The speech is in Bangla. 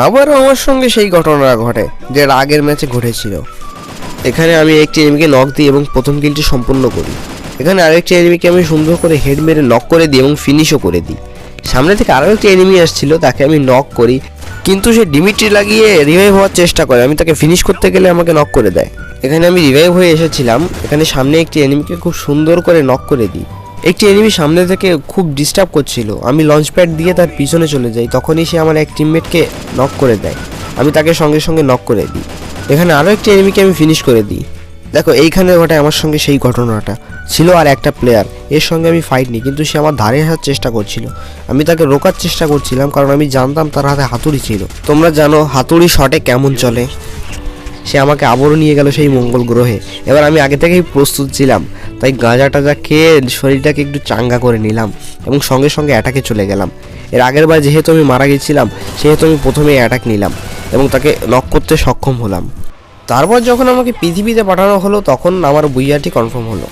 আবারও আমার সঙ্গে সেই ঘটনা ঘটে যেটা আগের ম্যাচে ঘটেছিল। এখানে আমি একটি এনিমিকে নক দিই এবং প্রথম কিলটি সম্পূর্ণ করি। এখানে আরেকটি এনিমিকে আমি সুন্দর করে হেড মেরে নক করে দিই এবং ফিনিশও করে দিই। সামনে থেকে আরও একটি এনিমি আসছিল, তাকে আমি নক করি, কিন্তু সে ডিমিট্রি লাগিয়ে রিভাইভ হওয়ার চেষ্টা করে। আমি তাকে ফিনিশ করতে গেলে আমাকে নক করে দেয়। এখানে আমি রিভাইভ হয়ে এসেছিলাম। এখানে সামনে একটি এনিমিকে খুব সুন্দর করে নক করে দিই। একটি এনিমি সামনে থেকে খুব ডিস্টার্ব করছিল, আমি লঞ্চ প্যাড দিয়ে তার পিছনে চলে যাই। তখনই সে আমার এক টিমমেটকে নক করে দেয়, আমি তাকে সঙ্গে সঙ্গে নক করে দিই। এখানে আরও একটি এনিমিকে আমি ফিনিশ করে দিই। দেখো এইখানে ঘটে আমার সঙ্গে সেই ঘটনাটা। ছিল আর একটা প্লেয়ার, এর সঙ্গে আমি ফাইট নিই, কিন্তু সে আমার ধারে আসার চেষ্টা করছিল। আমি তাকে রোকার চেষ্টা করছিলাম, কারণ আমি জানতাম তার হাতে হাতুড়ি ছিল। তোমরা জানো হাতুড়ি শটে কেমন চলে। সে আমাকে আবারও নিয়ে গেল সেই মঙ্গল গ্রহে। এবার আমি আগে থেকেই প্রস্তুত ছিলাম, তাই গাঁজা টাজা খেয়ে শরীরটাকে একটু চাঙ্গা করে নিলাম এবং সঙ্গে সঙ্গে অ্যাটাকে চলে গেলাম। এর আগের বার যেহেতু আমি মারা গেছিলাম, সেহেতু আমি প্রথমেই অ্যাটাক নিলাম এবং তাকে নক করতে সক্ষম হলাম। তারপর যখন আমাকে পৃথিবীতে পাঠানো হলো, তখন আমার বুইয়াটি কনফার্ম হলো।